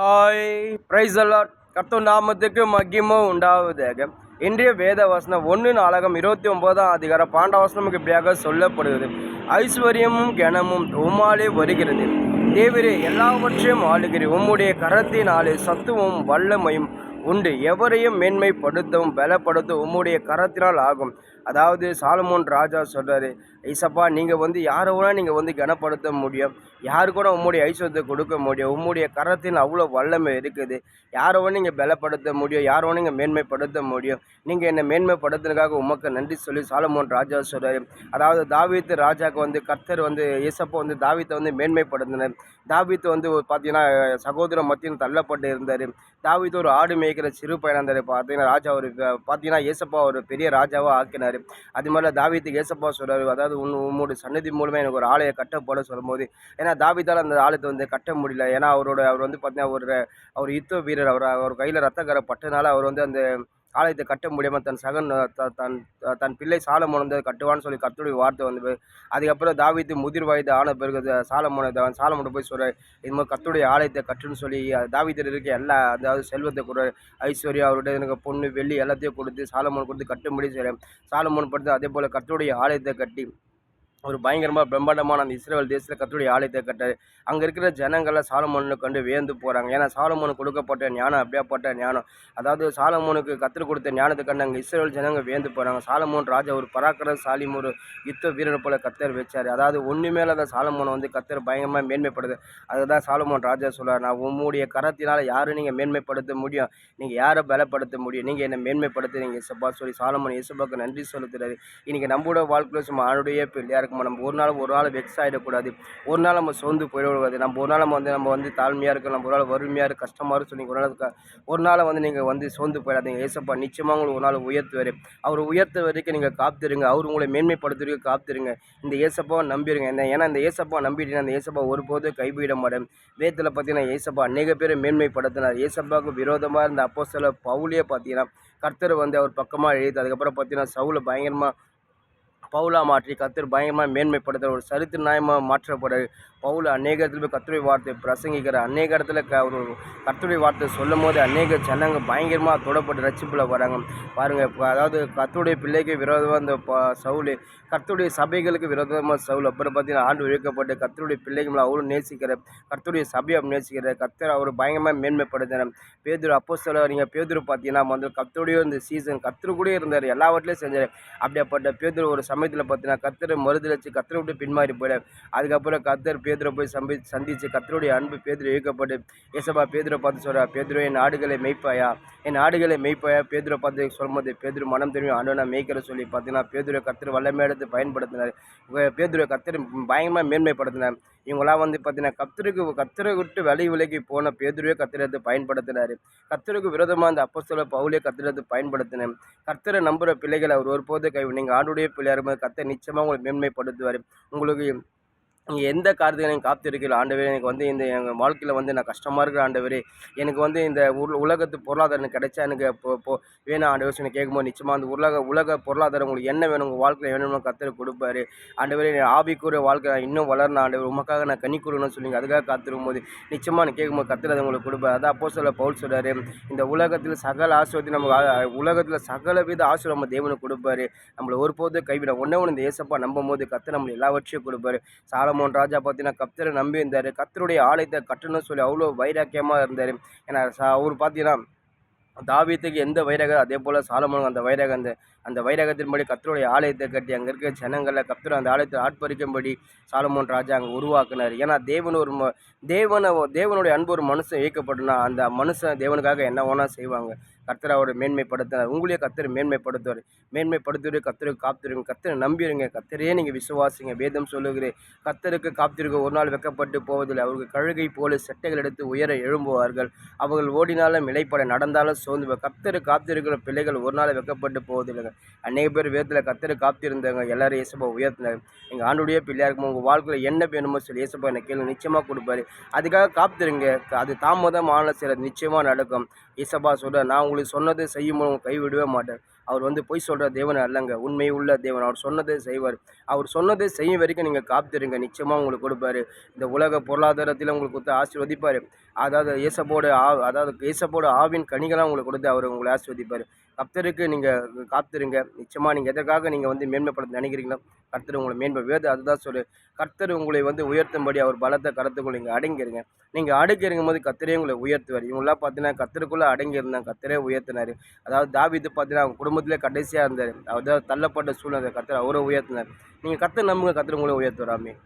Hi price allot கர்த்தர் நாமத்துக்கு மகிமை உண்டாவதாக. இன்றைய வேத வசனம் 1 அதிகாரம் 12 வசனமுக்கு இப்படியாக சொல்லப்படுகிறது. ஐஸ்வர்யமும் கனமும் உம்மாலே வருகிறது. தேவரே எல்லாவற்றையும் ஆளுகிறீர். உம்முடைய கரத்தினாலே சத்துவமும் வல்லமையும் உண்டு. எவரையும் மேன்மைப்படுத்தவும் பலப்படுத்தவும் உம்முடைய கரத்தினால் ஆகும். அதாவது சாலமோன் ராஜா சொல்கிறாரு, ஐசப்பா நீங்கள் யாரை வேணால் நீங்கள் கனப்படுத்த முடியும், யாரு கூட உம்முடைய ஐஸ்வர்யத்தை கொடுக்க முடியும், உம்முடைய கரத்தின் அவ்வளோ வல்லமை இருக்குது. யாரை வேணும் நீங்கள் பலப்படுத்த முடியும், யாரை வேணும் நீங்கள் மேன்மைப்படுத்த முடியும். நீங்கள் என்னை மேன்மைப்படுத்துறதுக்காக உமக்கு நன்றி சொல்லி சாலமோன் ராஜா சொல்கிறார். அதாவது தாவீது ராஜாவுக்கு கர்த்தர் ஏசப்பா தாவீதை மேன்மைப்படுத்தினார். தாவீது பார்த்தீங்கன்னா சகோதர மத்தியில் தள்ளப்பட்டு இருந்தார். தாவீது ஒரு ஆடு மேய்க்கிற சிறு பையனாக இருந்தார். பார்த்தீங்கன்னா ராஜா ஒரு பார்த்தீங்கன்னா ஏசப்பா ஒரு பெரிய ராஜாவாக ஆக்கினார். அது மாதிரி தாவீதுக்கு ஏசப்பா சொல்கிறார், அதாவது உம்முடைய சன்னதி மூலமாக எனக்கு ஒரு ஆலயை கட்டப்பட சொல்லும்போது, ஏன்னா தாவீதால் அந்த ஆலயத்தை கட்ட முடியல. ஏன்னா அவர் பார்த்தீங்கன்னா அவர் யுத்த வீரர். அவர் கையில் ரத்தக்கரை பட்டனால அவர் அந்த ஆலயத்தை கட்ட முடியாமல் தன் பிள்ளை சாலமோன் கட்டுவான்னு சொல்லி கர்த்தருடைய வார்த்தை அதுக்கப்புறம் தாவீது முதிர் வயது ஆன பிறகு சாலமோனை போய் சொல்கிறார், இது மாதிரி கர்த்தருடைய ஆலயத்தை கட்டுன்னு சொல்லி தாவீதில் இருக்க எல்லா அதாவது செல்வத்தை கொடுறாரு. ஐஸ்வர்யா அவருடைய எனக்கு பொண்ணு வெள்ளி எல்லாத்தையும் கொடுத்து சாலமோன் கொடுத்து கட்டும்படி செய்கிறேன். சாலமோன் படுத்து அதே போல் கர்த்தருடைய ஆலயத்தை கட்டி ஒரு பயங்கரமாக பிரம்மாண்டமான அந்த இஸ்ரேல் தேசத்தில் கர்த்தருடைய ஆலயத்தை கட்டார். அங்கே இருக்கிற ஜனங்களை சாலமோனை கண்டு வியந்து போகிறாங்க. ஏன்னா சாலமோனுக்கு கொடுக்கப்பட்ட ஞானம் அப்படியாப்பட்ட ஞானம். அதாவது சாலமோனுக்கு கற்றுக் கொடுத்த ஞானத்தை கண்டு அங்கே இஸ்ரேல் ஜனங்க வியந்து போகிறாங்க. சாலமோன் ராஜா ஒரு பராக்கிரமசாலி ஒரு யுத்த வீரர் போல கர்த்தர் வச்சார். அதாவது ஒன்று மேலே அந்த சாலமோனை கர்த்தர் பயங்கரமாக மேன்மைப்படுது. அதுதான் சாலமோன் ராஜா சொல்கிறார், நான் உம்முடைய கரத்தினால் யாரும் நீங்கள் மேன்மைப்படுத்த முடியும், நீங்கள் யாரை பலப்படுத்த முடியும், நீங்கள் என்னை மேன்மைப்படுத்துறீங்க இயேசப்பா சொல்லி சாலமோன் இயேசப்பாவுக்கு நன்றி செலுத்துறாரு. இன்றைக்கி நம்மளோட வாழ்க்கையில் சும்மா ஆளுடைய பிள்ளையாக நம்ம ஒரு நாள் வெக்ஸ் ஆகிடக்கூடாது, ஒரு நாள் நம்ம சோர்ந்து போயிடக்கூடாது. நம்ம ஒரு நாள் நம்ம தாழ்மையாக இருக்கும், நம்ம ஒரு நாள் வறுமையாக இருக்குது, கஷ்டமாக இருக்கும் சொல்லி ஒரு நாள் நீங்கள் சோர்ந்து போயிடாதீங்க. ஏசப்பா நிச்சயமாக உங்களுக்கு ஒரு நாள் உயர்த்துவார். அவர் உயர்த்த வரைக்கும் நீங்கள் காத்துருங்க. அவர் உங்களை மேன்மைப்படுத்துறதுக்கு காத்துருங்க. இந்த ஏசப்பாவை நம்பிடுங்க. ஏன்னா இந்த ஏசப்பா நம்பிட்டீங்கன்னா அந்த ஏசப்பா ஒருபோது கைவிட மாட்டேன். வேதத்தில் பார்த்தீங்கன்னா ஏசப்பா அநேக பேரை மேன்மைப்படுத்தினார். ஏசப்பாவுக்கு விரோதமாக இருந்த அப்போஸ்தலர் பவுலே பார்த்தீங்கன்னா கர்த்தர் அவர் பக்கமாக எழுதி அதுக்கப்புறம் பார்த்தீங்கன்னா சவுலை பயங்கரமாக பவுலா மாற்றி கர்த்தர் பயங்கரமாக மேன்மைப்படுத்துகிற ஒரு சரித்திர நியாயமாக மாற்றப்படுறாரு. பவுல் அநேக இடத்துல போய் கர்த்தருடைய வார்த்தை பிரசங்கிக்கிறார். அநேக இடத்துல ஒரு கர்த்தருடைய வார்த்தை சொல்லும் போது அநேக ஜனங்க பயங்கரமாக தொடப்பட்டு ரட்சிப்பில் வராங்க பாருங்கள். அதாவது கர்த்தருடைய பிள்ளைக்கு விரோதமாக இந்த சவுல், கர்த்தருடைய சபைகளுக்கு விரோதமாக சவுல். அப்புறம் பார்த்தீங்கன்னா ஆண்டு இழுக்கப்பட்டு கர்த்தருடைய பிள்ளைகளை அவரும் நேசிக்கிறார், கர்த்தருடைய சபையை நேசிக்கிறார். கர்த்தர் அவர் பயங்கரமாக மேன்மைப்படுத்தினார். பேதுரு அப்போஸ்தலர் நீங்கள் பேதுரு பார்த்தீங்கன்னா கர்த்தருடைய இந்த சீசன் கர்த்தரு கூட இருந்தார், எல்லாவற்றிலையும் செஞ்சார். அப்படியாப்பட்ட பேதுரு ஒரு சமயத்தில் பார்த்தீங்கன்னா கர்த்தரை மறுதலிச்சு கர்த்தரை விட்டு பின்மாறி போயிடார். அதுக்கப்புறம் கர்த்தர் பேதுரை போய் சந்திச்சு கர்த்தருடைய அன்பு பேதுரு இழுக்கப்பட்டு ஏசப்பா பேதுரை பார்த்து சொல்கிறார், பேதுரு என் ஆடுகளை மெய்ப்பாயா, என் ஆடுகளை மெய்ப்பாயா. பேதுரை பார்த்து சொல்லும்போது பேதுரு மனம் தெரியும் ஆண்டவனை மேய்க்கிற சொல்லி பார்த்தீங்கன்னா பேதுரை கர்த்தர் வல்லமை எடுத்து பயன்படுத்தினார். பேதுரை கர்த்தர் பயங்கரமாக மேன்மைப்படுத்தினார். இவங்களாம் பார்த்தீங்கன்னா கர்த்தரை விட்டு விலகி போன பேதுருவே கர்த்தரை எடுத்து பயன்படுத்தினார். கர்த்தருக்கு விரோதமாக அந்த அப்போஸ்தலர் பவுலே கர்த்தரை எடுத்து பயன்படுத்தினார். கர்த்தரை நம்புகிற பிள்ளைகளை அவர் ஒருபோது நீங்கள் ஆண்டுடைய பிள்ளையார் கர்த்தர் நிச்சயமாக உங்களை மேன்மைப்படுத்துவார். உங்களுக்கு நீங்கள் எந்த காரியத்துக்கு நீங்கள் காத்திருக்கீங்களோ ஆண்டவரே, எனக்கு இந்த எங்கள் வாழ்க்கையில் நான் கஷ்டமாக இருக்கிற ஆண்டவரே, எனக்கு இந்த உலகத்து பொருளாதாரம் எனக்கு கிடைச்சா எனக்கு இப்போ வேணும் ஆண்டவர் சொல்லி கேட்கும்போது நிச்சயமாக அந்த உலக பொருளாதாரம் உங்களுக்கு என்ன வேணும், உங்கள் வாழ்க்கையில் வேணும்னு கர்த்தர் கொடுப்பாரு. ஆண்டவரே ஆவிக்குரிய வாழ்க்கை நான் இன்னும் வளரணும் ஆண்டவர், உமக்காக நான் கனி கொடுக்கணும்னு சொல்லி அதுக்காக காத்திருக்கும் போது நிச்சயமாக நான் கேட்கும்போது கர்த்தர் அதை உங்களுக்கு கொடுப்பாரு. அதான் அப்போஸ்தலர் பவுல் சொல்கிறாரு, இந்த உலகத்தில் சகல ஆசீர்வாதத்தை நம்ம உலகத்தில் சகல வித ஆசீர்வாதம் நம்ம தேவனுக்கு கொடுப்பாரு. நம்மளை ஒருபோது கைவிட ஒன்று இந்த ஏசப்பா நம்பும் போது கர்த்தர் நம்மளை எல்லாவற்றையும் கொடுப்பாரு. சாலமோன் ராஜா பார்த்தீங்கன்னா கர்த்தரை நம்பி இருந்தார். கர்த்தருடைய ஆலயத்தை கட்டணும்னு சொல்லி அவ்வளோ வைராக்கியமாக இருந்தார். ஏன்னா அவர் பார்த்தீங்கன்னா தாவீதுக்கு எந்த வைராகம் அதே போல் சாலமோனுக்கு அந்த வைராகம் அந்த வைராகத்தின்படி கர்த்தருடைய ஆலயத்தை கட்டி அங்கே இருக்க ஜனங்களை கர்த்தர் அந்த ஆலயத்தை ஆட்பறிக்கும்படி சாலமோன் ராஜா அங்கே உருவாக்குனார். ஏன்னா தேவனுடைய அன்பு ஒரு மனுஷன் இயக்கப்பட்டுனா அந்த மனுஷன் தேவனுக்காக என்ன வேணால் செய்வாங்க. கர்த்தர் அவரை மேன்மைப்படுத்தினார். உங்களையே கர்த்தர் மேன்மைப்படுத்துவார். கர்த்தருக்கு காத்திருங்க, கர்த்தரை நம்பிடுங்க, கர்த்தரையே நீங்கள் விசுவாசிங்க. வேதம் சொல்லுகிறேன், கர்த்தருக்கு காத்திருக்க ஒரு நாள் வெக்கப்பட்டு போவதில்லை. அவர்கள் கழுகை போல செட்டைகள் எடுத்து உயர எழும்புவார்கள். அவர்கள் ஓடினாலும் இளைப்பட நடந்தாலும் சோர்ந்து. கர்த்தரு காத்திருக்கிற பிள்ளைகள் ஒரு நாள் வெக்கப்பட்டு போவதில்லைங்க. அநேக பேர் வேதத்தில் கர்த்தரை காத்திருந்தாங்க, எல்லாரும் இயேசுப்பா உயர்த்தினாங்க. எங்கள் ஆண்டுடைய பிள்ளையாக இருக்கும் உங்கள் வாழ்க்கையில் என்ன வேணுமோ சொல்லி இயேசுப்பா எனக்கு கேள்வி நிச்சயமாக கொடுப்பாரு. அதுக்காக காத்திருங்க. அது தாமதம் ஆன சில நிச்சயமாக நடக்கும். இயேசப்பா சொல்கிறார், நான் உங்களுக்கு சொன்னதை செய்யும்போது கைவிடவே மாட்டேன். அவர் வந்து பொய் சொல்கிற தேவன் அல்லங்க, உண்மை உள்ள தேவன். அவர் சொன்னதை செய்வார். அவர் சொன்னதை செய்யும் வரைக்கும் நீங்கள் காத்திருங்க, நிச்சயமாக உங்களுக்கு கொடுப்பாரு. இந்த உலக பொருளாதாரத்தில் உங்களுக்கு கொடுத்து ஆசீர்வதிப்பார். அதாவது ஏசப்போட ஆவின் கனிகளாக உங்களுக்கு கொடுத்து அவர் உங்களை ஆசீர்வதிப்பார். கர்த்தருக்கு நீங்கள் காத்திருங்க. நிச்சயமாக நீங்கள் எதற்காக நீங்கள் வந்து மேன்மைப்படுத்த நினைக்கிறீங்களோ கர்த்தர் உங்களை அதுதான் சொல்லு. கர்த்தர் உங்களை வந்து உயர்த்தும்படி அவர் பலத்த கருத்துக்குள் நீங்கள் அடங்கிருங்க. நீங்கள் அடங்கி இருக்கும்போது கர்த்தரே உங்களை உயர்த்துவார். இவங்களாம் பார்த்தீங்கன்னா கர்த்தருக்குள்ளே அடங்கி இருந்தாங்க, கர்த்தரே உயர்த்தினார். அதாவது தாவீது பார்த்தீங்கன்னா அவங்க குடும்பத்திலே கடைசியாக இருந்தார். அதாவது தள்ளப்பட்ட சூழ்நிலை கர்த்தர் அவரை உயர்த்தினார். நீங்கள் கர்த்தர் நம்புங்க, கர்த்தர் உங்களை உயர்த்துவார். ஆமென்.